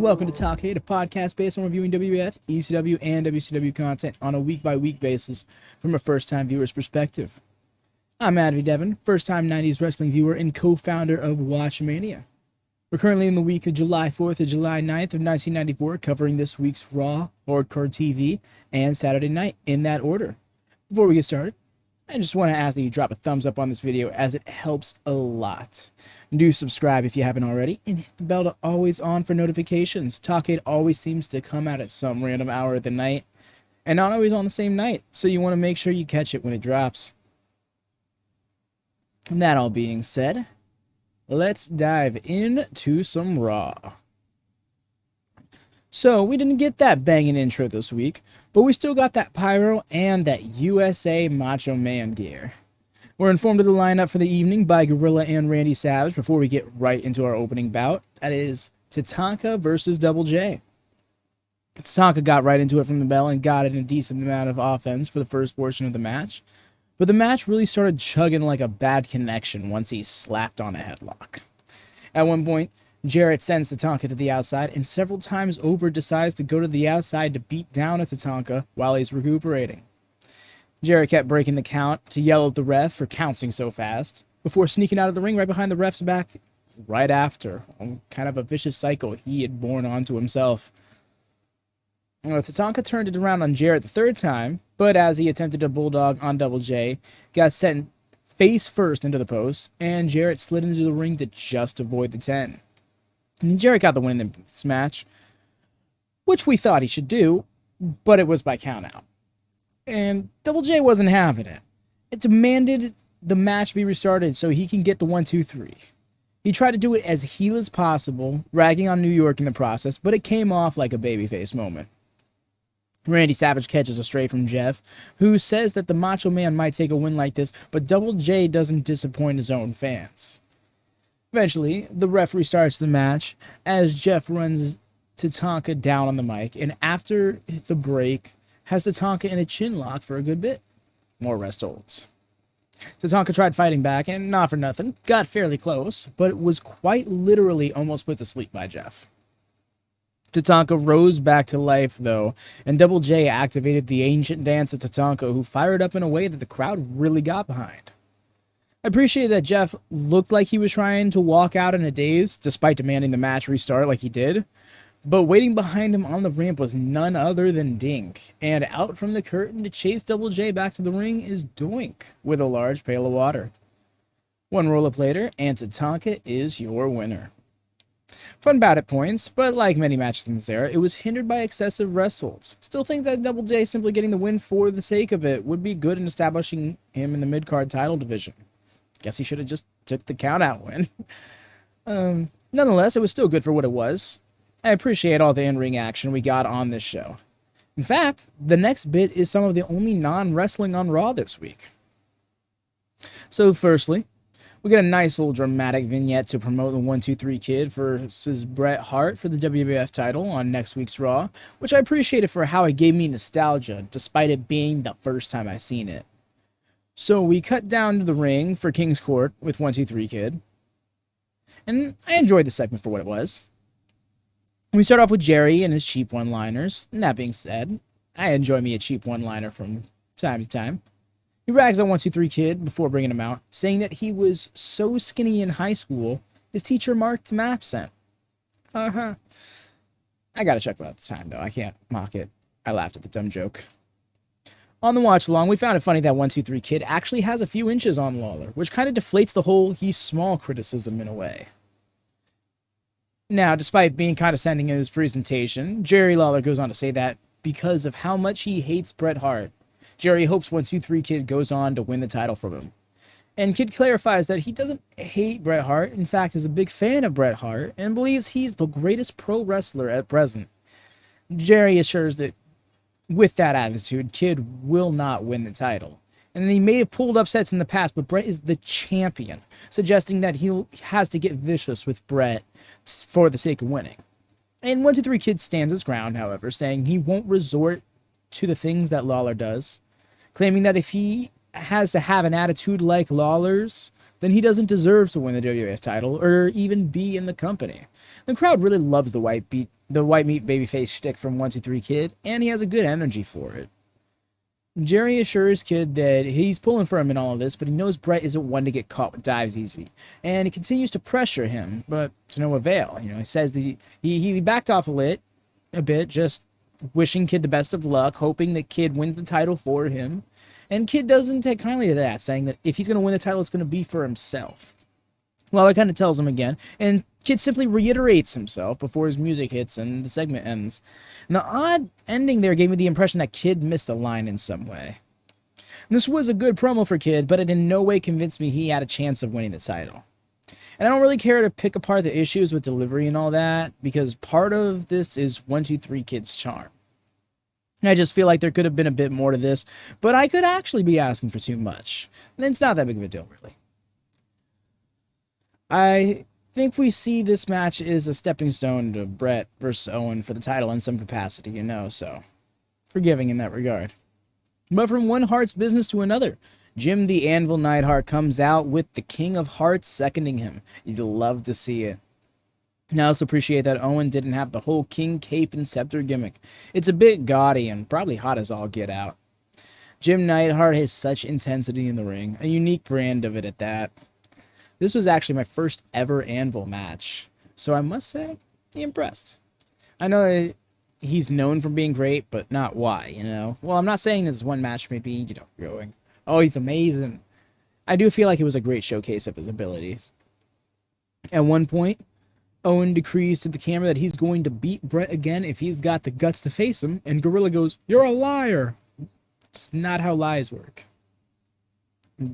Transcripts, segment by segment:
Welcome to Talkkcade, a podcast based on reviewing WWF, ECW, and WCW content on a week-by-week basis from a first-time viewer's perspective. I'm Devin, first-time 90s wrestling viewer and co-founder of WatchaMania. We're currently in the week of July 4th to July 9th of 1994, covering this week's Raw, Hardcore TV, and Saturday Night in that order. Before we get started, I just want to ask that you drop a thumbs up on this video as it helps a lot. Do subscribe if you haven't already, and hit the bell to always on for notifications. Talkkcade always seems to come out at some random hour of the night, and not always on the same night, so you want to make sure you catch it when it drops. And that all being said, let's dive into some Raw. So, we didn't get that banging intro this week, but we still got that pyro and that USA Macho Man gear. We're informed of the lineup for the evening by Gorilla and Randy Savage before we get right into our opening bout. That is Tatanka versus Double J. Tatanka got right into it from the bell and got in a decent amount of offense for the first portion of the match, but the match really started chugging like a bad connection once he slapped on a headlock. At one point, Jarrett sends Tatanka to the outside and several times over decides to go to the outside to beat down at Tatanka while he's recuperating. Jarrett kept breaking the count to yell at the ref for counting so fast, before sneaking out of the ring right behind the ref's back right after, on kind of a vicious cycle he had borne onto himself. Tatanka turned it around on Jarrett the third time, but as he attempted a bulldog on Double J, got sent face first into the post, and Jarrett slid into the ring to just avoid the 10. And Jarrett got the win in this match, which we thought he should do, but it was by countout. And Double J wasn't having it. It demanded the match be restarted so he can get the 1-2-3. He tried to do it as heel as possible, ragging on New York in the process, but it came off like a babyface moment. Randy Savage catches a stray from Jeff, who says that the Macho Man might take a win like this, but Double J doesn't disappoint his own fans. Eventually, the ref restarts the match as Jeff runs Tatanka down on the mic, and after the break, has Tatanka in a chin lock for a good bit. More rest holds. Tatanka tried fighting back, and not for nothing, got fairly close, but it was quite literally almost put to sleep by Jeff. Tatanka rose back to life, though, and Double J activated the ancient dance of Tatanka, who fired up in a way that the crowd really got behind. I appreciated that Jeff looked like he was trying to walk out in a daze, despite demanding the match restart like he did, but waiting behind him on the ramp was none other than Dink, and out from the curtain to chase Double J back to the ring is Doink, with a large pail of water. One roll-up later, and Tatanka is your winner. Fun bout at points, but like many matches in this era, it was hindered by excessive rest holds. Still think that Double J simply getting the win for the sake of it would be good in establishing him in the mid-card title division. Guess he should have just took the count-out win. Nonetheless, it was still good for what it was. I appreciate all the in-ring action we got on this show. In fact, the next bit is some of the only non-wrestling on Raw this week. So firstly, we get a nice little dramatic vignette to promote the 1-2-3 Kid versus Bret Hart for the WWF title on next week's Raw, which I appreciated for how it gave me nostalgia, despite it being the first time I've seen it. So we cut down to the ring for King's Court with 1-2-3 Kid, and I enjoyed the segment for what it was. We start off with Jerry and his cheap one-liners, and that being said, I enjoy me a cheap one-liner from time to time. He rags on 1-2-3 Kid before bringing him out, saying that he was so skinny in high school, his teacher marked him absent. I gotta check that out the time, though. I can't mock it. I laughed at the dumb joke. On the watch-along, we found it funny that 1-2-3 Kid actually has a few inches on Lawler, which kind of deflates the whole he's small criticism in a way. Now, despite being condescending in his presentation, Jerry Lawler goes on to say that because of how much he hates Bret Hart, Jerry hopes 1-2-3 Kid goes on to win the title from him. And Kid clarifies that he doesn't hate Bret Hart, in fact is a big fan of Bret Hart, and believes he's the greatest pro wrestler at present. Jerry assures that with that attitude, Kid will not win the title. And he may have pulled upsets in the past, but Bret is the champion, suggesting that he has to get vicious with Bret for the sake of winning. And 1-2-3 Kid stands his ground, however, saying he won't resort to the things that Lawler does, claiming that if he has to have an attitude like Lawler's, then he doesn't deserve to win the WWF title or even be in the company. The crowd really loves the the white meat babyface shtick from 1-2-3 Kid, and he has a good energy for it. Jerry assures Kid that he's pulling for him in all of this, but he knows Bret isn't one to get caught with dives easy. And he continues to pressure him, but to no avail. He says that he backed off a bit, just wishing Kid the best of luck, hoping that Kid wins the title for him. And Kid doesn't take kindly to that, saying that if he's going to win the title, it's going to be for himself. Well, it kind of tells him again, and Kid simply reiterates himself before his music hits and the segment ends. And the odd ending there gave me the impression that Kid missed a line in some way. This was a good promo for Kid, but it in no way convinced me he had a chance of winning the title. And I don't really care to pick apart the issues with delivery and all that, because part of this is 1-2-3 Kid's charm. I just feel like there could have been a bit more to this, but I could actually be asking for too much. And it's not that big of a deal, really. I think we see this match is a stepping stone to Bret versus Owen for the title in some capacity, so forgiving in that regard. But from one Heart's business to another, Jim the Anvil Neidhart comes out with the King of Hearts seconding him. You'd love to see it. I also appreciate that Owen didn't have the whole King Cape and Scepter gimmick. It's a bit gaudy and probably hot as all get out. Jim Neidhart has such intensity in the ring, a unique brand of it at that. This was actually my first ever Anvil match, so I must say, I'm impressed. I know that he's known for being great, but not why, Well, I'm not saying that this one match may be, going, oh, he's amazing. I do feel like it was a great showcase of his abilities. At one point, Owen decrees to the camera that he's going to beat Bret again if he's got the guts to face him, and Gorilla goes, "You're a liar." It's not how lies work.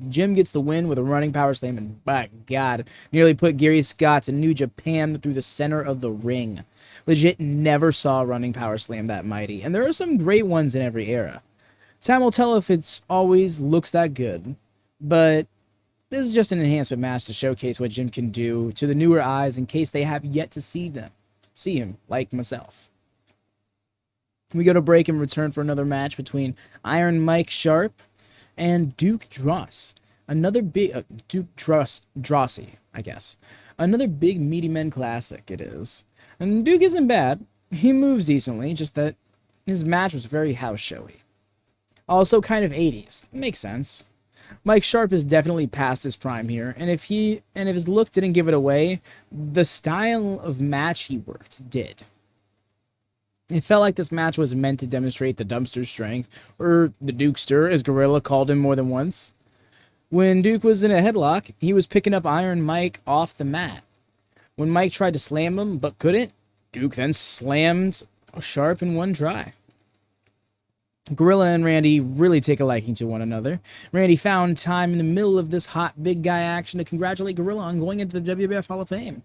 Jim gets the win with a running power slam, and by God, nearly put Gary Scott's New Japan through the center of the ring. Legit never saw a running power slam that mighty, and there are some great ones in every era. Time will tell if it's always looks that good, but this is just an enhancement match to showcase what Jim can do to the newer eyes in case they have yet to see him, like myself. We go to break and return for another match between Iron Mike Sharpe and Duke Droese. Another big Droese, I guess. Another big meaty men classic it is. And Duke isn't bad. He moves decently, just that his match was very house showy. Also kind of 80s. Makes sense. Mike Sharpe is definitely past his prime here, and if his look didn't give it away, the style of match he worked did. It felt like this match was meant to demonstrate the dumpster strength, or the Dukester, as Gorilla called him more than once. When Duke was in a headlock, he was picking up Iron Mike off the mat. When Mike tried to slam him, but couldn't, Duke then slammed Sharpe in one try. Gorilla and Randy really take a liking to one another. Randy found time in the middle of this hot big guy action to congratulate Gorilla on going into the WWF Hall of Fame.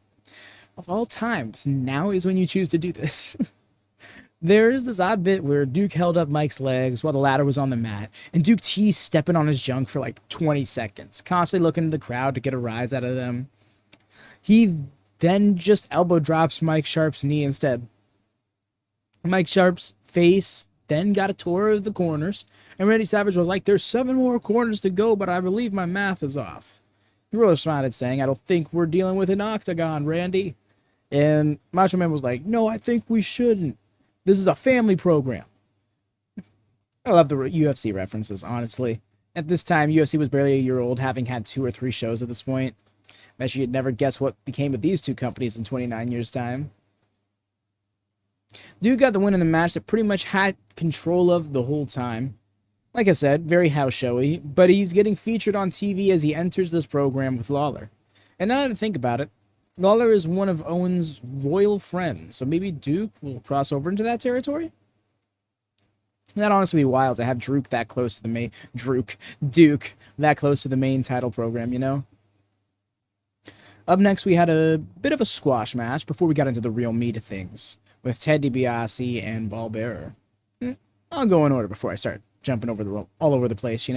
Of all times, now is when you choose to do this. There is this odd bit where Duke held up Mike's legs while the ladder was on the mat, and Duke teased stepping on his junk for like 20 seconds, constantly looking at the crowd to get a rise out of them. He then just elbow drops Mike Sharpe's knee instead. Mike Sharpe's face then got a tour of the corners, and Randy Savage was like, "There's 7 more corners to go, but I believe my math is off." Gorilla responded saying, "I don't think we're dealing with an octagon, Randy." And Macho Man was like, "No, I think we shouldn't. This is a family program." I love the UFC references, honestly. At this time, UFC was barely a year old, having had 2 or 3 shows at this point. Bet you'd never guess what became of these two companies in 29 years' time. Duke got the win in the match that pretty much had control of the whole time. Like I said, very house showy, but he's getting featured on TV as he enters this program with Lawler. And now that I think about it, Lawler is one of Owen's royal friends, so maybe Duke will cross over into that territory? That'd honestly be wild to have Duke that close to the main title program, Up next, we had a bit of a squash match before we got into the real meat of things, with Ted DiBiase and Ball Bearer. I'll go in order before I start jumping all over the place,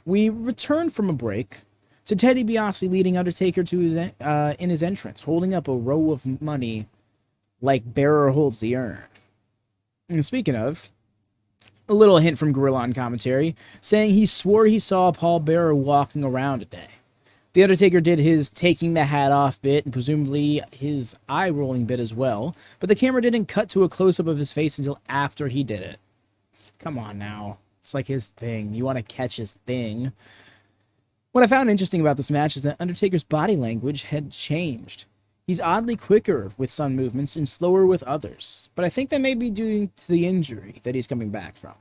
We returned from a break to Ted DiBiase leading Undertaker to in his entrance, holding up a row of money like Bearer holds the urn. And speaking of, a little hint from Gorilla on commentary, saying he swore he saw Paul Bearer walking around today. The Undertaker did his taking the hat off bit and presumably his eye rolling bit as well, but the camera didn't cut to a close-up of his face until after he did it. Come on now. It's like his thing. You want to catch his thing. What I found interesting about this match is that Undertaker's body language had changed. He's oddly quicker with some movements and slower with others, but I think that may be due to the injury that he's coming back from.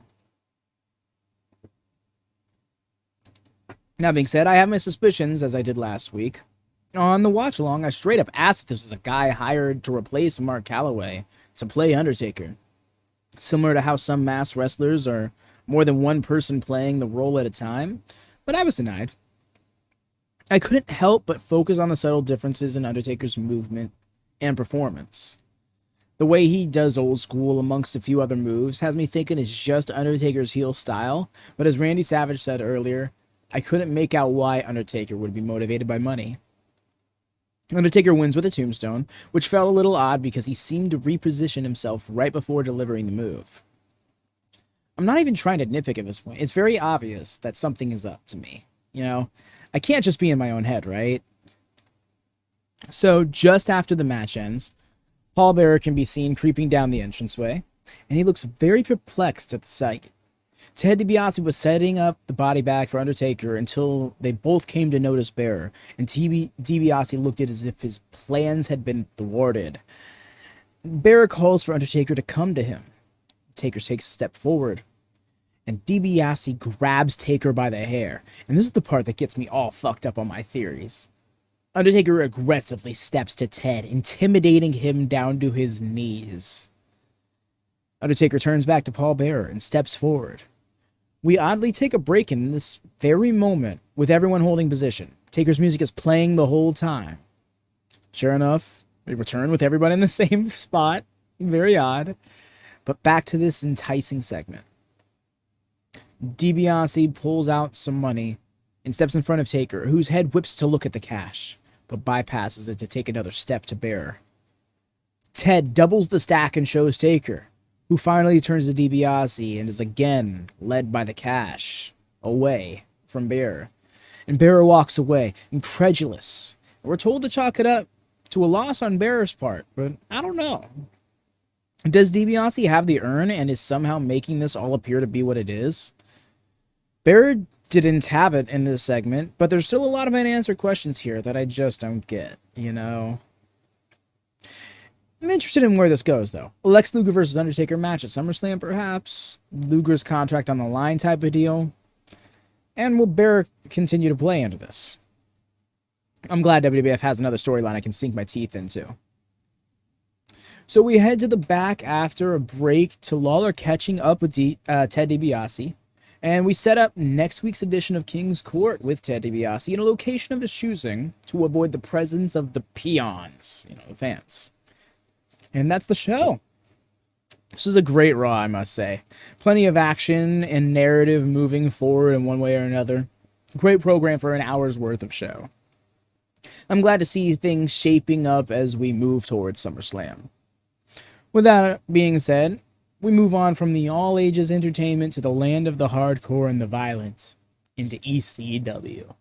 That being said, I have my suspicions, as I did last week. On the watch-along, I straight up asked if this was a guy hired to replace Mark Calloway to play Undertaker. Similar to how some masked wrestlers are more than one person playing the role at a time, but I was denied. I couldn't help but focus on the subtle differences in Undertaker's movement and performance. The way he does old school amongst a few other moves has me thinking it's just Undertaker's heel style, but as Randy Savage said earlier, I couldn't make out why Undertaker would be motivated by money. Undertaker wins with a tombstone, which felt a little odd because he seemed to reposition himself right before delivering the move. I'm not even trying to nitpick at this point. It's very obvious that something is up to me. You know, I can't just be in my own head, right? So, just after the match ends, Paul Bearer can be seen creeping down the entranceway, and he looks very perplexed at the sight. Ted DiBiase was setting up the body bag for Undertaker until they both came to notice Bearer, and DiBiase looked at it as if his plans had been thwarted. Bearer calls for Undertaker to come to him. Taker takes a step forward, and DiBiase grabs Taker by the hair. And this is the part that gets me all fucked up on my theories. Undertaker aggressively steps to Ted, intimidating him down to his knees. Undertaker turns back to Paul Bearer and steps forward. We oddly take a break in this very moment with everyone holding position. Taker's music is playing the whole time. Sure enough, we return with everyone in the same spot. Very odd. But back to this enticing segment. DiBiase pulls out some money and steps in front of Taker, whose head whips to look at the cash, but bypasses it to take another step to Bearer. Ted doubles the stack and shows Taker, who finally turns to DiBiase and is again led by the cash away from Bearer. And Bearer walks away, incredulous. We're told to chalk it up to a loss on Bearer's part, but I don't know. Does DiBiase have the urn and is somehow making this all appear to be what it is? Bearer didn't have it in this segment, but there's still a lot of unanswered questions here that I just don't get, you know? I'm interested in where this goes, though. Lex Luger versus Undertaker match at SummerSlam, perhaps? Luger's contract on the line type of deal? And will Bearer continue to play into this? I'm glad WWF has another storyline I can sink my teeth into. So we head to the back after a break to Lawler catching up with Ted DiBiase. And we set up next week's edition of King's Court with Ted DiBiase in a location of his choosing to avoid the presence of the peons, the fans. And that's the show. This is a great Raw, I must say. Plenty of action and narrative moving forward in one way or another. Great program for an hour's worth of show. I'm glad to see things shaping up as we move towards SummerSlam. With that being said, we move on from the all-ages entertainment to the land of the hardcore and the violent into ECW.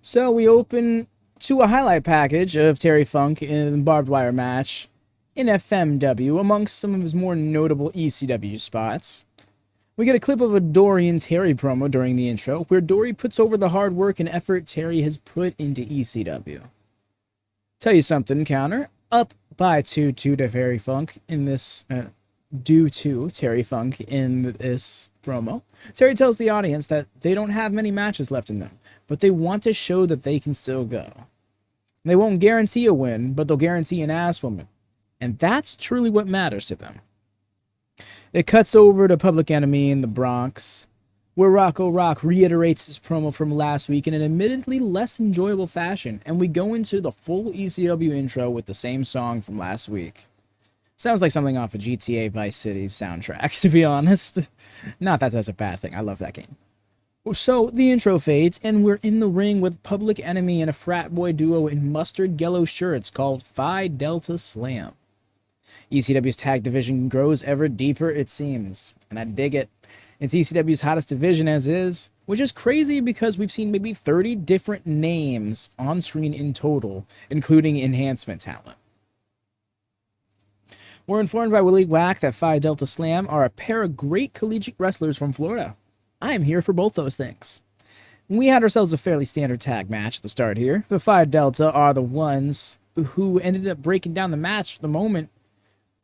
So we open to a highlight package of Terry Funk in a barbed wire match in FMW amongst some of his more notable ECW spots. We get a clip of a Dory and Terry promo during the intro, where Dory puts over the hard work and effort Terry has put into ECW. Tell you something, counter. Up by 2-2 to Terry Funk in this, due to Terry Funk in this promo. Terry tells the audience that they don't have many matches left in them, but they want to show that they can still go. They won't guarantee a win, but they'll guarantee an ass woman. And that's truly what matters to them. It cuts over to Public Enemy in the Bronx, where Rocco Rock reiterates his promo from last week in an admittedly less enjoyable fashion, and we go into the full ECW intro with the same song from last week. Sounds like something off of GTA Vice City's soundtrack, to be honest. Not that that's a bad thing, I love that game. So, the intro fades, and we're in the ring with Public Enemy and a frat boy duo in mustard yellow shirts called Phi Delta Slam. ECW's tag division grows ever deeper, it seems, and I dig it. It's ECW's hottest division as is, which is crazy because we've seen maybe 30 different names on screen in total, including enhancement talent. We're informed by Willie Whack that Phi Delta Slam are a pair of great collegiate wrestlers from Florida. I am here for both those things. We had ourselves a fairly standard tag match at the start here. The Phi Delta are the ones who ended up breaking down the match for the moment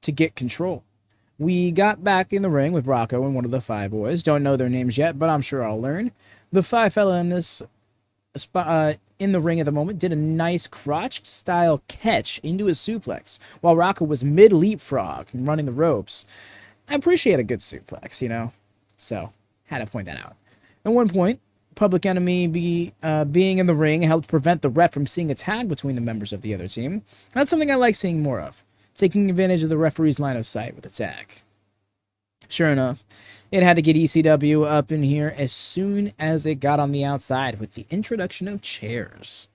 to get control. We got back in the ring with Rocco and one of the Phi boys. Don't know their names yet, but I'm sure I'll learn. The Phi fella in this spot in the ring at the moment did a nice crotch-style catch into his suplex, while Rocco was mid-leapfrog and running the ropes. I appreciate a good suplex, you know? So, had to point that out. At one point, Public Enemy being in the ring helped prevent the ref from seeing a tag between the members of the other team. That's something I like seeing more of, taking advantage of the referee's line of sight with a tag. Sure enough, it had to get ECW up in here as soon as it got on the outside with the introduction of chairs.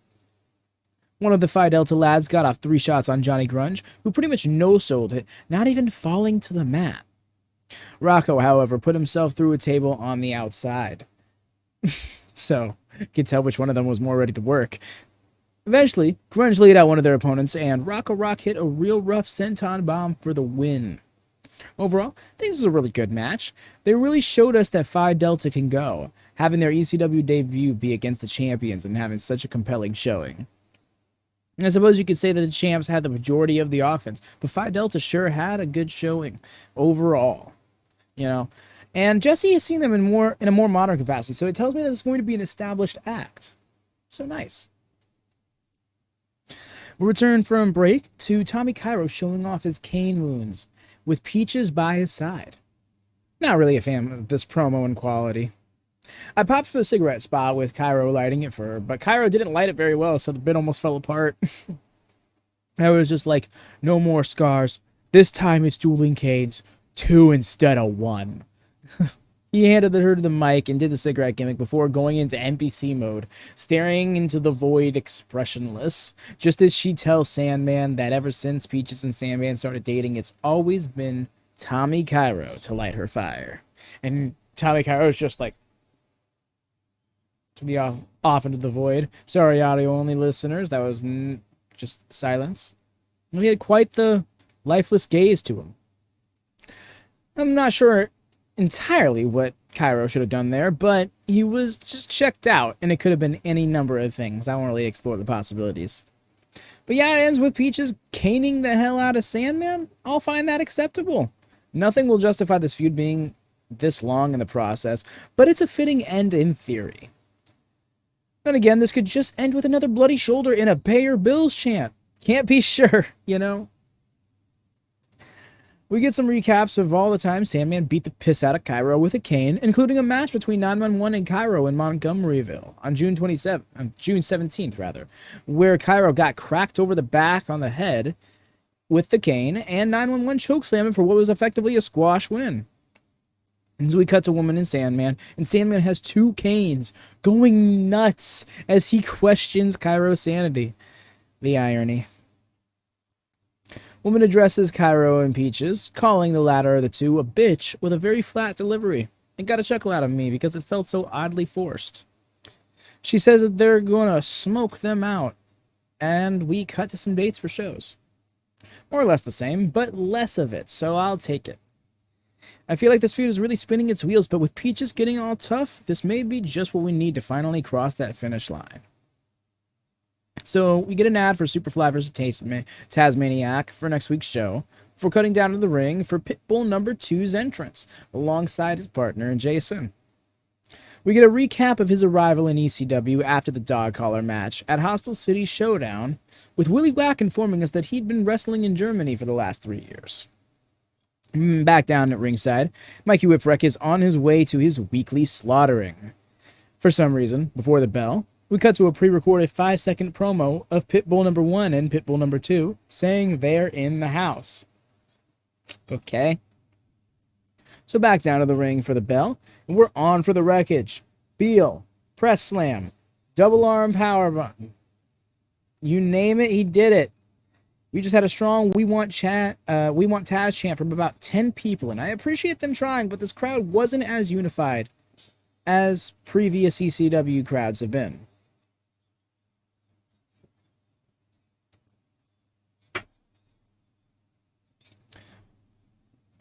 One of the Phi Delta lads got off 3 shots on Johnny Grunge, who pretty much no-sold it, not even falling to the mat. Rocco, however, put himself through a table on the outside. So, you can tell which one of them was more ready to work. Eventually, Grunge laid out one of their opponents, and Rocco Rock hit a real rough senton bomb for the win. Overall, I think this was a really good match. They really showed us that Phi Delta can go, having their ECW debut be against the champions and having such a compelling showing. And I suppose you could say that the champs had the majority of the offense, but Phi Delta sure had a good showing overall, you know. And Jesse has seen them in a more modern capacity, so it tells me that it's going to be an established act. So nice. We return from break to Tommy Cairo showing off his cane wounds, with Peaches by his side. Not really a fan of this promo and quality. I popped for the cigarette spot with Cairo lighting it for her, but Cairo didn't light it very well, so the bit almost fell apart. I was just like, no more scars. This time it's dueling canes. 2 instead of 1. He handed her to the mic and did the cigarette gimmick before going into NPC mode, staring into the void expressionless, just as she tells Sandman that ever since Peaches and Sandman started dating, it's always been Tommy Cairo to light her fire. And Tommy Cairo is just like, to be off into the void. Sorry, audio-only listeners, that was just silence. And he had quite the lifeless gaze to him. I'm not sure entirely what Cairo should have done there, but he was just checked out, and it could have been any number of things. I won't really explore the possibilities. But yeah, it ends with Peaches caning the hell out of Sandman. I'll find that acceptable. Nothing will justify this feud being this long in the process, but it's a fitting end in theory. Then again, this could just end with another bloody shoulder in a pay your bills chant. Can't be sure, you know? We get some recaps of all the time Sandman beat the piss out of Cairo with a cane, including a match between 911 and Cairo in Montgomeryville on June 17th, where Cairo got cracked over the back on the head with the cane, and 911 chokeslammed him for what was effectively a squash win. And so we cut to Woman and Sandman has 2 canes, going nuts as he questions Cairo's sanity. The irony. Woman addresses Cairo and Peaches, calling the latter of the two a bitch with a very flat delivery. It got a chuckle out of me because it felt so oddly forced. She says that they're gonna smoke them out, and we cut to some dates for shows. More or less the same, but less of it, so I'll take it. I feel like this feud is really spinning its wheels, but with Peaches getting all tough, this may be just what we need to finally cross that finish line. So we get an ad for Superfly vs. Tasmaniac for next week's show, for cutting down to the ring for Pitbull number 2's entrance, alongside his partner, Jason. We get a recap of his arrival in ECW after the dog collar match at Hostile City Showdown, with Willie Whack informing us that he'd been wrestling in Germany for the last 3 years. Back down at ringside, Mikey Whipwreck is on his way to his weekly slaughtering. For some reason, before the bell, we cut to a pre-recorded 5-second promo of Pitbull number 1 and Pitbull number 2 saying they're in the house. Okay. So back down to the ring for the bell, and we're on for the wreckage. Beal, press slam, double arm power button. You name it, he did it. We just had a strong we want Taz chant from about 10 people, and I appreciate them trying, but this crowd wasn't as unified as previous ECW crowds have been.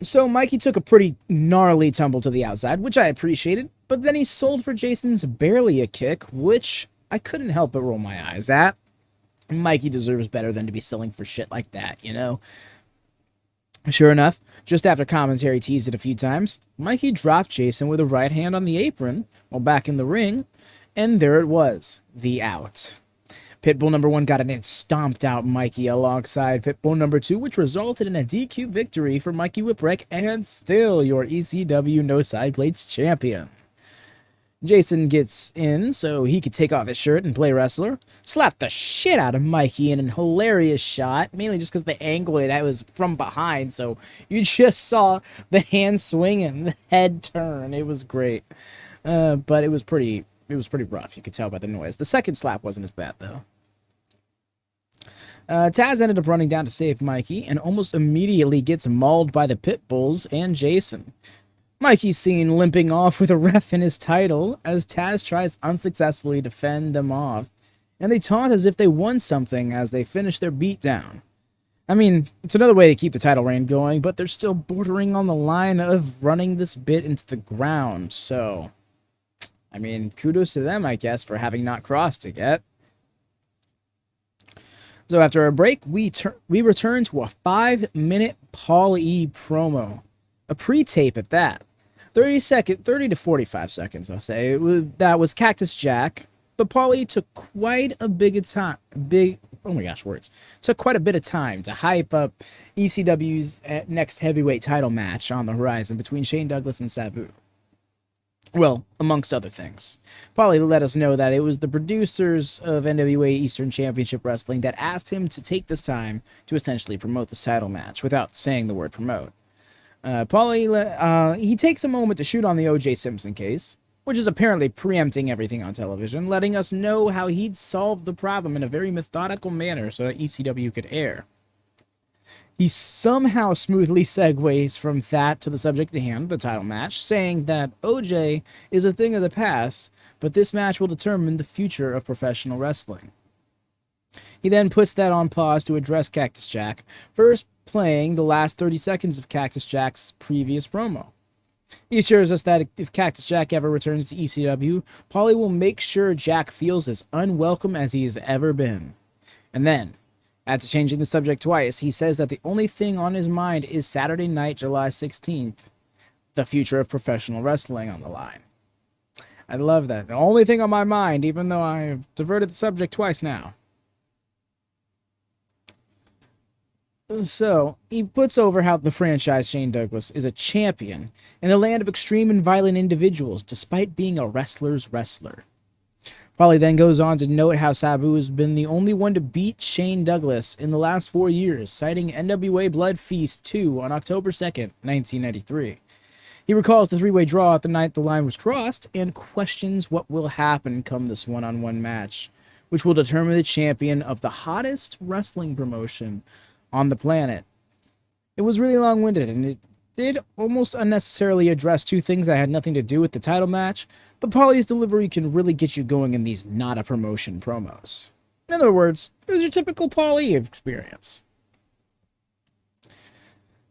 So Mikey took a pretty gnarly tumble to the outside, which I appreciated, but then he sold for Jason's barely a kick, which I couldn't help but roll my eyes at. Mikey deserves better than to be selling for shit like that, you know? Sure enough, just after commentary teased it a few times, Mikey dropped Jason with a right hand on the apron while back in the ring, and there it was, the out. Pitbull number 1 got an and stomped out Mikey alongside Pitbull number 2, which resulted in a DQ victory for Mikey Whipwreck and still your ECW No Side Plates champion. Jason gets in so he could take off his shirt and play wrestler, slapped the shit out of Mikey in an hilarious shot, mainly just because the angle it was from behind, so you just saw the hand swing and the head turn. It was great, but it was pretty rough. You could tell by the noise. The second slap wasn't as bad though. Taz ended up running down to save Mikey and almost immediately gets mauled by the Pitbulls and Jason. Mikey's seen limping off with a ref in his title as Taz tries unsuccessfully to fend them off, and they taunt as if they won something as they finish their beatdown. I mean, it's another way to keep the title reign going, but they're still bordering on the line of running this bit into the ground, so I mean, kudos to them, I guess, for having not crossed it yet. So after a break, we return to a 5-minute Paul E promo. A pre-tape at that. 30 to 45 seconds, I'll say. That was Cactus Jack, but Paul E took quite a Took quite a bit of time to hype up ECW's next heavyweight title match on the horizon between Shane Douglas and Sabu. Well, amongst other things. Paulie let us know that it was the producers of NWA Eastern Championship Wrestling that asked him to take this time to essentially promote this title match without saying the word promote. Paulie, he takes a moment to shoot on the O.J. Simpson case, which is apparently preempting everything on television, letting us know how he'd solved the problem in a very methodical manner so that ECW could air. He somehow smoothly segues from that to the subject at hand, the title match, saying that OJ is a thing of the past, but this match will determine the future of professional wrestling. He then puts that on pause to address Cactus Jack, first playing the last 30 seconds of Cactus Jack's previous promo. He assures us that if Cactus Jack ever returns to ECW, Paulie will make sure Jack feels as unwelcome as he has ever been. And then, after changing the subject twice, he says that the only thing on his mind is Saturday night, July 16th, the future of professional wrestling on the line. I love that. The only thing on my mind, even though I've diverted the subject twice now. So, he puts over how the franchise Shane Douglas is a champion in the land of extreme and violent individuals, despite being a wrestler's wrestler. Paulie then goes on to note how Sabu has been the only one to beat Shane Douglas in the last 4 years, citing NWA Blood Feast 2 on October 2nd, 1993. He recalls the three-way draw at the night the line was crossed and questions what will happen come this one-on-one match, which will determine the champion of the hottest wrestling promotion on the planet. It was really long-winded, and it did almost unnecessarily address two things that had nothing to do with the title match, but Paulie's delivery can really get you going in these not-a-promotion promos. In other words, it was your typical Paulie experience.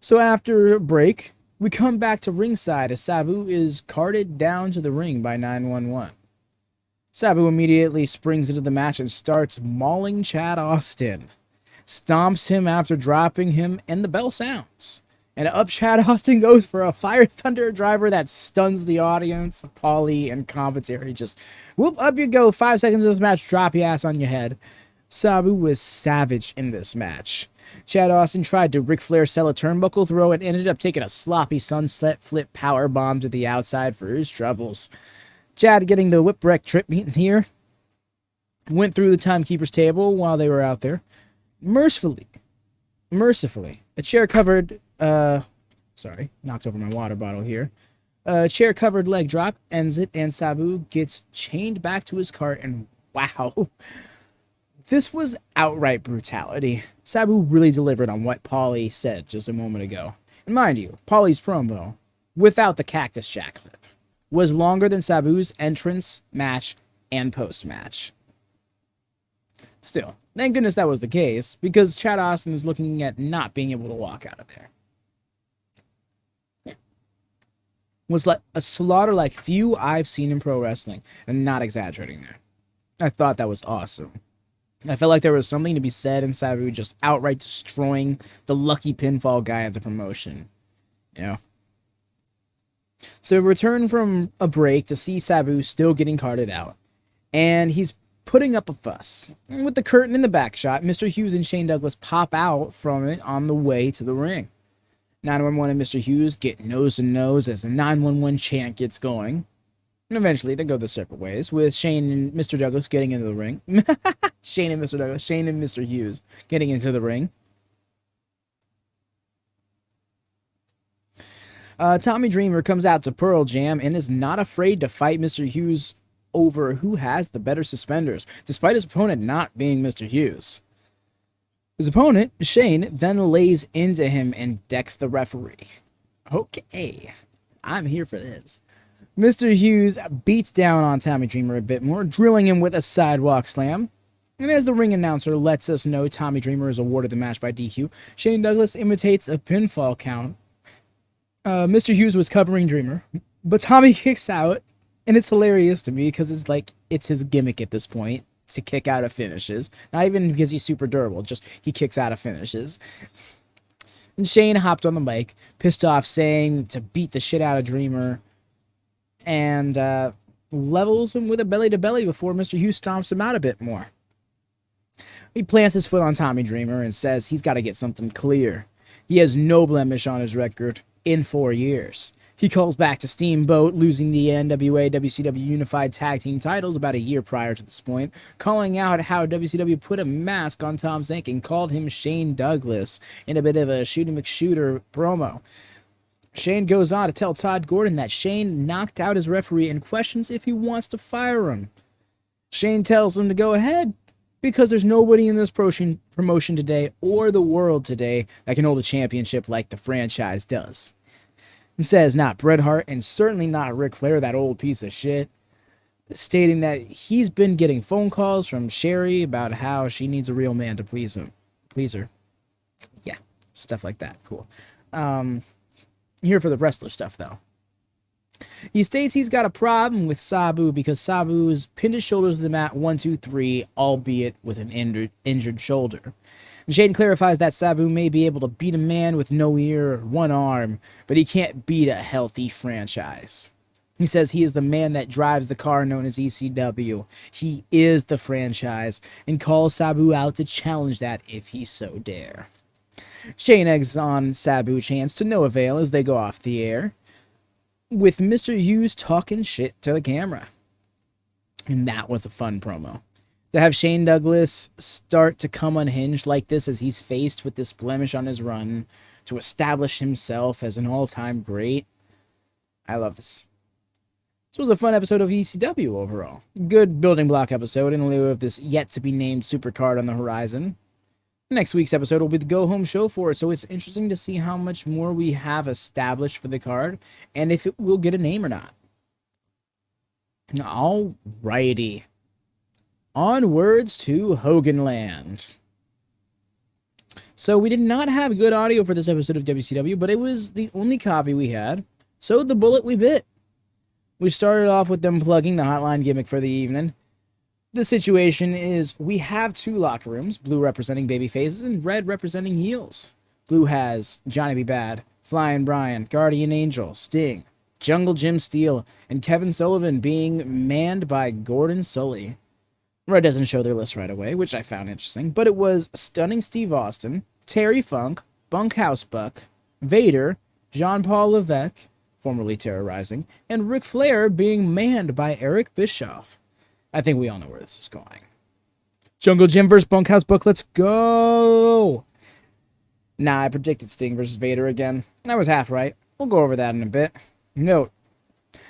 So after a break, we come back to ringside as Sabu is carted down to the ring by 911. Sabu immediately springs into the match and starts mauling Chad Austin. Stomps him after dropping him, and the bell sounds. And up Chad Austin goes for a Fire Thunder driver that stuns the audience. Paulie and commentary just, whoop, up you go. 5 seconds of this match, drop your ass on your head. Sabu was savage in this match. Chad Austin tried to Ric Flair sell a turnbuckle throw and ended up taking a sloppy sunset flip power bomb to the outside for his troubles. Chad getting the Whipwreck trip meeting here. Went through the timekeeper's table while they were out there. Mercifully, a chair-covered, knocked over my water bottle here. A chair-covered leg drop ends it, and Sabu gets chained back to his cart, and wow, This was outright brutality. Sabu really delivered on what Paulie said just a moment ago. And mind you, Paulie's promo, without the Cactus Jack clip, was longer than Sabu's entrance, match, and post-match. Still, thank goodness that was the case, because Chad Austin is looking at not being able to walk out of there. Was like a slaughter like few I've seen in pro wrestling, and not exaggerating there. I thought that was awesome. I felt like there was something to be said in Sabu just outright destroying the lucky pinfall guy of the promotion. You know? So we return from a break to see Sabu still getting carted out. And he's putting up a fuss. And with the curtain in the back shot, Mr. Hughes and Shane Douglas pop out from it on the way to the ring. 911 and Mr. Hughes get nose to nose as the 911 chant gets going. And eventually they go their separate ways, with Shane and Mr. Douglas getting into the ring. Shane and Mr. Hughes getting into the ring. Tommy Dreamer comes out to Pearl Jam and is not afraid to fight Mr. Hughes over who has the better suspenders, despite his opponent not being Mr. Hughes. His opponent, Shane, then lays into him and decks the referee. Okay, I'm here for this. Mr. Hughes beats down on Tommy Dreamer a bit more, drilling him with a sidewalk slam. And as the ring announcer lets us know Tommy Dreamer is awarded the match by DQ, Shane Douglas imitates a pinfall count. Mr. Hughes was covering Dreamer, but Tommy kicks out, and it's hilarious to me because it's like it's his gimmick at this point to kick out of finishes. Not even because he's super durable, just he kicks out of finishes. And Shane hopped on the mic, pissed off, saying to beat the shit out of Dreamer, and levels him with a belly-to-belly before Mr. Hughes stomps him out a bit more. He plants his foot on Tommy Dreamer and says he's got to get something clear. He has no blemish on his record in 4 years. He calls back to Steamboat, losing the NWA WCW Unified Tag Team titles about a year prior to this point, calling out how WCW put a mask on Tom Zink and called him Shane Douglas in a bit of a Shooty McShooter promo. Shane goes on to tell Todd Gordon that Shane knocked out his referee and questions if he wants to fire him. Shane tells him to go ahead, because there's nobody in this promotion today or the world today that can hold a championship like the franchise does. He says not Bret Hart and certainly not Ric Flair, that old piece of shit, stating that he's been getting phone calls from Sherry about how she needs a real man to please her. Yeah, stuff like that. Cool. Here for the wrestler stuff, though. He states he's got a problem with Sabu because Sabu's pinned his shoulders to the mat 1, 2, 3, albeit with an injured shoulder. And Shane clarifies that Sabu may be able to beat a man with no ear or one arm, but he can't beat a healthy franchise. He says he is the man that drives the car known as ECW. He is the franchise, and calls Sabu out to challenge that if he so dare. Shane eggs on Sabu chants to no avail as they go off the air, with Mr. Hughes talking shit to the camera. And that was a fun promo. To have Shane Douglas start to come unhinged like this as he's faced with this blemish on his run to establish himself as an all-time great. I love this. This was a fun episode of ECW overall. Good building block episode in lieu of this yet-to-be-named supercard on the horizon. Next week's episode will be the go-home show for it, so it's interesting to see how much more we have established for the card, and if it will get a name or not. Alrighty. Onwards to Hogan Land. So we did not have good audio for this episode of WCW, but it was the only copy we had, so the bullet we bit. We started off with them plugging the hotline gimmick for the evening. The situation is we have 2 locker rooms, blue representing baby faces and red representing heels. Blue has Johnny B. Bad, Flying Brian, Guardian Angel, Sting, Jungle Jim Steele, and Kevin Sullivan being manned by Gordon Sully. Red doesn't show their list right away, which I found interesting, but it was Stunning Steve Austin, Terry Funk, Bunkhouse Buck, Vader, Jean-Paul Levesque, formerly Terrorizing, and Ric Flair being manned by Eric Bischoff. I think we all know where this is going. Jungle Jim vs. Bunkhouse Buck, let's go! Nah, I predicted Sting vs. Vader again. I was half right. We'll go over that in a bit. Note,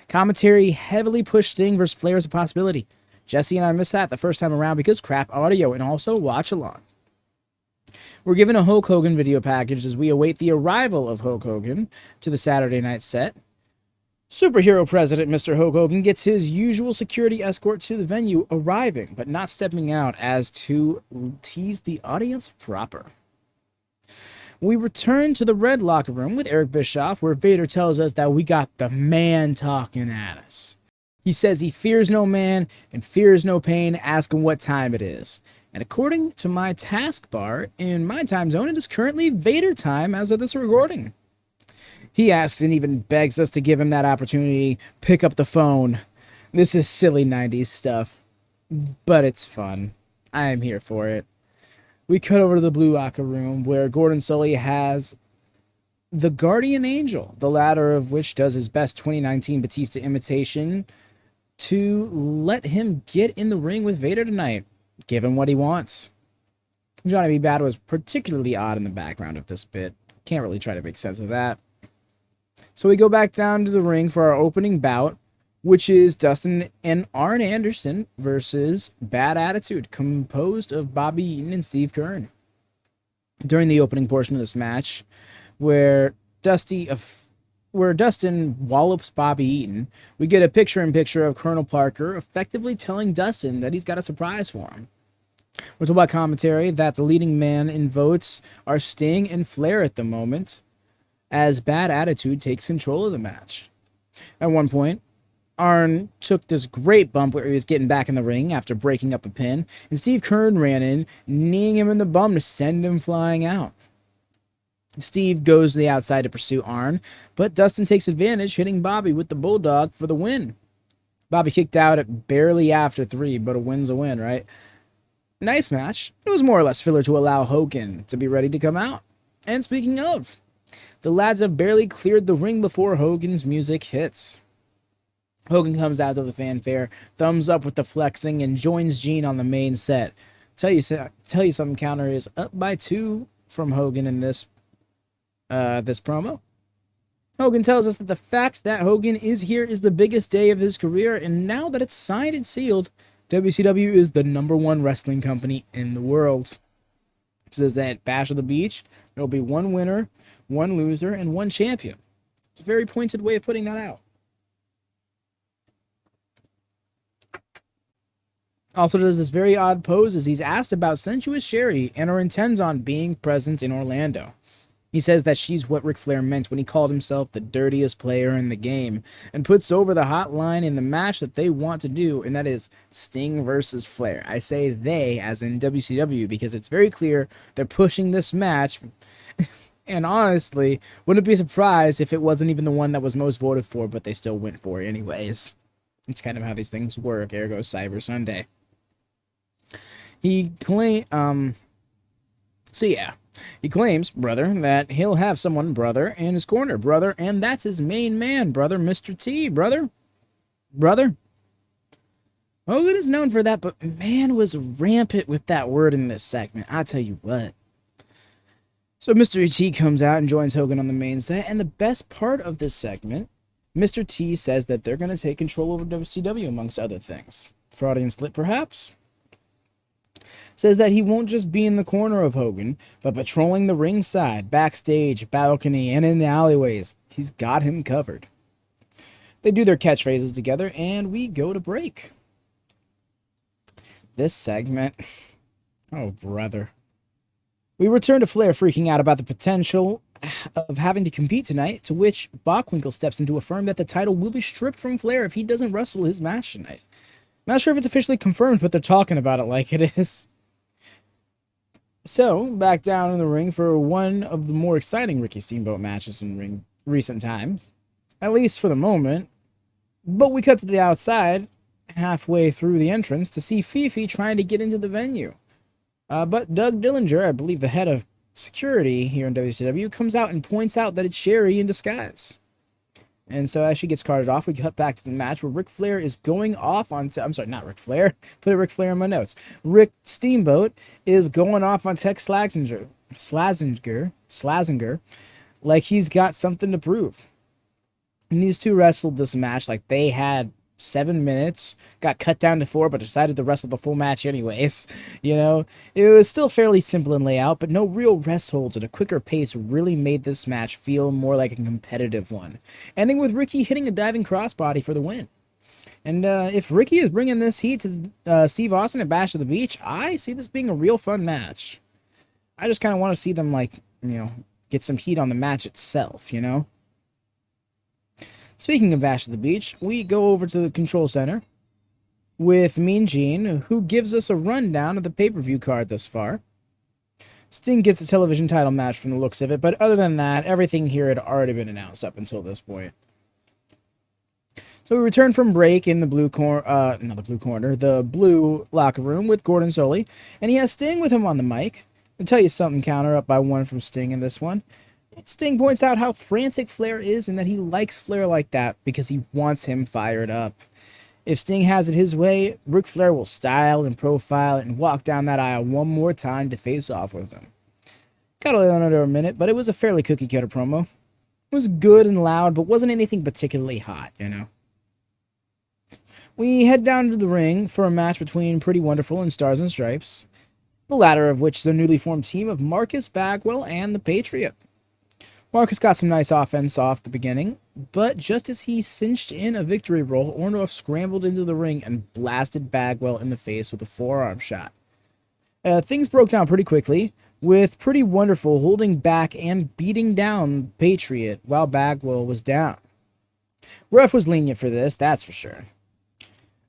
commentary heavily pushed Sting vs. Flair as a possibility. Jesse and I missed that the first time around because crap audio and also watch along. We're given a Hulk Hogan video package as we await the arrival of Hulk Hogan to the Saturday night set. Superhero President Mr. Hulk Hogan gets his usual security escort to the venue, arriving but not stepping out as to tease the audience proper. We return to the Red Locker Room with Eric Bischoff, where Vader tells us that we got the man talking at us. He says he fears no man and fears no pain, asking what time it is. And according to my taskbar, in my time zone, it is currently Vader time as of this recording. He asks and even begs us to give him that opportunity, pick up the phone. This is silly 90s stuff, but it's fun. I am here for it. We cut over to the Blue Locker Room, where Gordon Sully has the Guardian Angel, the latter of which does his best 2019 Batista imitation, to let him get in the ring with Vader tonight. Give him what he wants. Johnny B. Bad was particularly odd in the background of this bit. Can't really try to make sense of that. So we go back down to the ring for our opening bout, which is Dustin and Arn Anderson versus Bad Attitude, composed of Bobby Eaton and Steve Keirn. During the opening portion of this match, where Dustin wallops Bobby Eaton, we get a picture-in-picture of Colonel Parker effectively telling Dustin that he's got a surprise for him. We're told by commentary that the leading man in votes are Sting and Flair at the moment, as Bad Attitude takes control of the match. At one point, Arn took this great bump where he was getting back in the ring after breaking up a pin, and Steve Keirn ran in, kneeing him in the bum to send him flying out. Steve goes to the outside to pursue Arn, but Dustin takes advantage, hitting Bobby with the Bulldog for the win. Bobby kicked out at barely after 3, but a win's a win, right? Nice match. It was more or less filler to allow Hogan to be ready to come out. And speaking of, the lads have barely cleared the ring before Hogan's music hits. Hogan comes out to the fanfare, thumbs up with the flexing, and joins Gene on the main set. Tell you something, counter is up by 2 from Hogan in this promo. Hogan tells us that the fact that Hogan is here is the biggest day of his career, and now that it's signed and sealed, WCW is the #1 wrestling company in the world. He says that Bash of the Beach, there will be 1 winner, 1 loser, and 1 champion. It's a very pointed way of putting that out. Also does this very odd pose as he's asked about Sensuous Sherry and her intends on being present in Orlando. He says that she's what Ric Flair meant when he called himself the dirtiest player in the game, and puts over the hot line in the match that they want to do, and that is Sting versus Flair. I say they as in WCW because it's very clear they're pushing this match, and honestly, wouldn't be surprised if it wasn't even the one that was most voted for, but they still went for it anyways. It's kind of how these things work, ergo Cyber Sunday. He claims, brother, that he'll have someone, brother, in his corner, brother, and that's his main man, brother, Mr. T, brother. Hogan is known for that, but man was rampant with that word in this segment, I'll tell you what. So Mr. T comes out and joins Hogan on the main set, and the best part of this segment, Mr. T says that they're going to take control over WCW, amongst other things. Freudian slip, perhaps? Says that he won't just be in the corner of Hogan, but patrolling the ringside, backstage, balcony, and in the alleyways. He's got him covered. They do their catchphrases together, and we go to break. This segment... Oh, brother. We return to Flair freaking out about the potential of having to compete tonight, to which Bockwinkel steps in to affirm that the title will be stripped from Flair if he doesn't wrestle his match tonight. Not sure if it's officially confirmed, but they're talking about it like it is. So, back down in the ring for one of the more exciting Ricky Steamboat matches in recent times. At least for the moment. But we cut to the outside, halfway through the entrance, to see Fifi trying to get into the venue. But Doug Dillinger, I believe the head of security here in WCW, comes out and points out that it's Sherry in disguise. And so as she gets carted off, we cut back to the match where Ric Flair is going off on... I'm sorry, not Ric Flair. Put Ric Flair in my notes. Rick Steamboat is going off on Tex Slazenger, like he's got something to prove. And these two wrestled this match like they had 7 minutes, got cut down to 4, but decided to wrestle the full match anyways. You know, it was still fairly simple in layout, but no real rest holds at a quicker pace really made this match feel more like a competitive one, ending with Ricky hitting a diving crossbody for the win. And if Ricky is bringing this heat to Steve Austin at Bash of the Beach, I see this being a real fun match. I just kind of want to see them, like, you know, get some heat on the match itself, you know? Speaking of Bash of the Beach, we go over to the Control Center with Mean Gene, who gives us a rundown of the pay-per-view card thus far. Sting gets a television title match from the looks of it, but other than that, everything here had already been announced up until this point. So we return from break in the the blue locker room with Gordon Solie, and he has Sting with him on the mic. I'll tell you something, counter up by 1 from Sting in this one. Sting points out how frantic Flair is and that he likes Flair like that because he wants him fired up. If Sting has it his way, Ric Flair will style and profile and walk down that aisle one more time to face off with him. Got a little under a minute, but it was a fairly cookie-cutter promo. It was good and loud, but wasn't anything particularly hot, you know. We head down to the ring for a match between Pretty Wonderful and Stars and Stripes, the latter of which is a newly formed team of Marcus Bagwell and the Patriot. Marcus got some nice offense off the beginning, but just as he cinched in a victory roll, Orndorff scrambled into the ring and blasted Bagwell in the face with a forearm shot. Things broke down pretty quickly, with Pretty Wonderful holding back and beating down Patriot while Bagwell was down. Ref was lenient for this, that's for sure.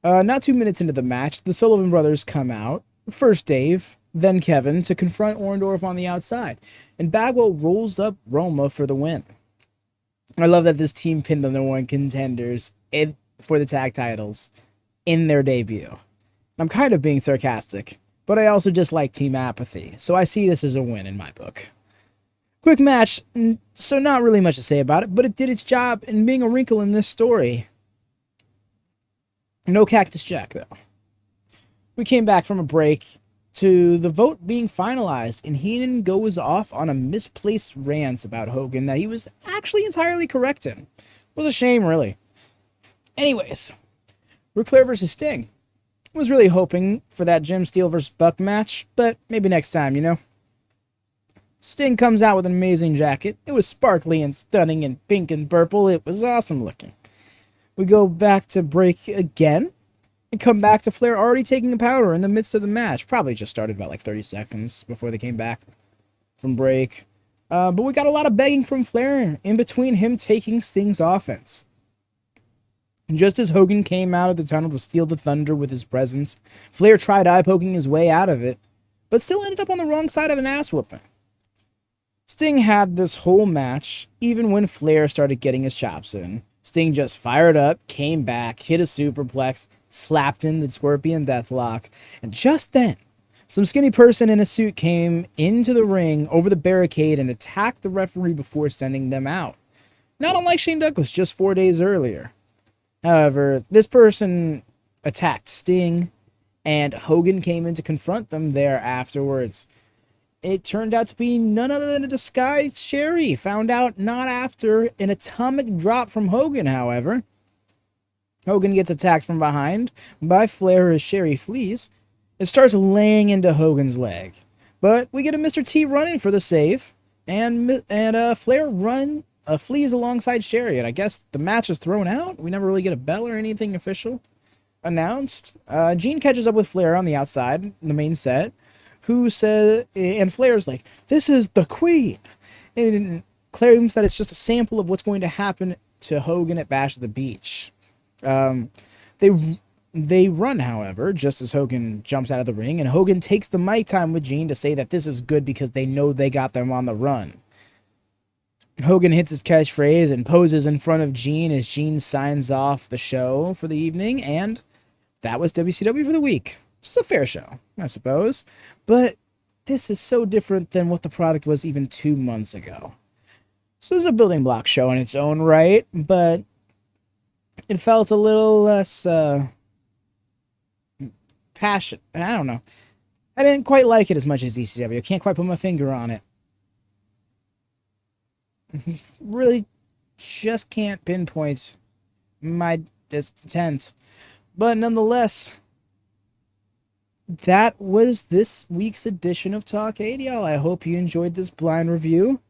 Not 2 minutes into the match, the Sullivan brothers come out, first Dave, then Kevin, to confront Orndorff on the outside, and Bagwell rolls up Roma for the win. I love that this team pinned the #1 contenders for the tag titles in their debut. I'm kind of being sarcastic, but I also just like team apathy, so I see this as a win in my book. Quick match, so not really much to say about it, but it did its job in being a wrinkle in this story. No Cactus Jack, though. We came back from a break to the vote being finalized, and Heenan goes off on a misplaced rant about Hogan that he was actually entirely correct in. It was a shame, really. Anyways, Ric Flair versus Sting. I was really hoping for that Jim Steele versus Buck match, but maybe next time, you know? Sting comes out with an amazing jacket. It was sparkly and stunning and pink and purple. It was awesome looking. We go back to break again, and come back to Flair already taking a powder in the midst of the match. Probably just started about like 30 seconds before they came back from break. But we got a lot of begging from Flair in between him taking Sting's offense. And just as Hogan came out of the tunnel to steal the thunder with his presence, Flair tried eye-poking his way out of it, but still ended up on the wrong side of an ass-whooping. Sting had this whole match, even when Flair started getting his chops in. Sting just fired up, came back, hit a superplex, slapped in the Scorpion Deathlock, and just then, some skinny person in a suit came into the ring over the barricade and attacked the referee before sending them out. Not unlike Shane Douglas just 4 days earlier. However, this person attacked Sting, and Hogan came in to confront them there afterwards. It turned out to be none other than a disguised Sherry, found out not after an atomic drop from Hogan, however. Hogan gets attacked from behind by Flair as Sherry flees. It starts laying into Hogan's leg. But we get a Mr. T run-in for the save, and Flair flees alongside Sherry, and I guess the match is thrown out. We never really get a bell or anything official announced. Gene catches up with Flair on the outside, in the main set, and Flair's like, "This is the Queen," and claims that it's just a sample of what's going to happen to Hogan at Bash of the Beach. They run, however, just as Hogan jumps out of the ring, and Hogan takes the mic time with Gene to say that this is good because they know they got them on the run. Hogan hits his catchphrase and poses in front of Gene as Gene signs off the show for the evening, and that was WCW for the week. It's a fair show, I suppose, but this is so different than what the product was even 2 months ago. So this is a building block show in its own right, but it felt a little less passionate. I don't know. I didn't quite like it as much as ECW. I can't quite put my finger on it. Really just can't pinpoint my discontent. But nonetheless, that was this week's edition of Talkkcade, y'all. I hope you enjoyed this blind review.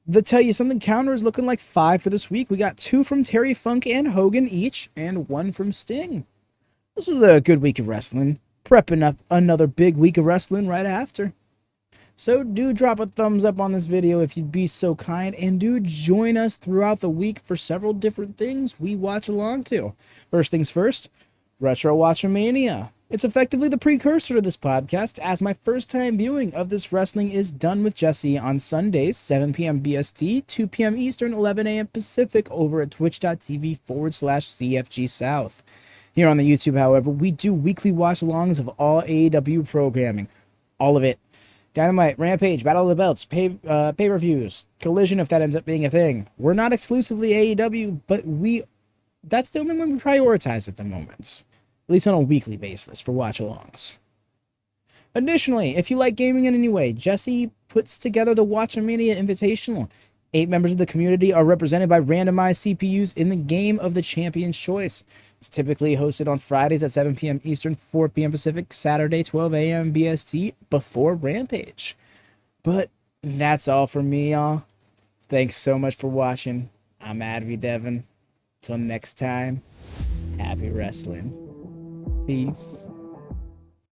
The Tell You Something counter is looking like 5 for this week. We got 2 from Terry Funk and Hogan each, and 1 from Sting. This was a good week of wrestling. Prepping up another big week of wrestling right after. So do drop a thumbs up on this video if you'd be so kind, and do join us throughout the week for several different things we watch along to. First things first, Retro WatchaMania. It's effectively the precursor to this podcast, as my first time viewing of this wrestling is done with Jesse on Sundays, 7 p.m. BST, 2 p.m. Eastern, 11 a.m. Pacific over at twitch.tv/CFGSouth. Here on the YouTube, however, we do weekly watch-alongs of all AEW programming. All of it. Dynamite, Rampage, Battle of the Belts, pay-per-views, Collision if that ends up being a thing. We're not exclusively AEW, but that's the only one we prioritize at the moment. At least on a weekly basis for watch-alongs. Additionally, if you like gaming in any way, Jesse puts together the WatchaMania Invitational. 8 members of the community are represented by randomized CPUs in the game of the Champion's Choice. It's typically hosted on Fridays at 7 p.m. Eastern, 4 p.m. Pacific, Saturday, 12 a.m. BST, before Rampage. But that's all from me, y'all. Thanks so much for watching. I'm Advy Devin. Till next time, happy wrestling. Peace.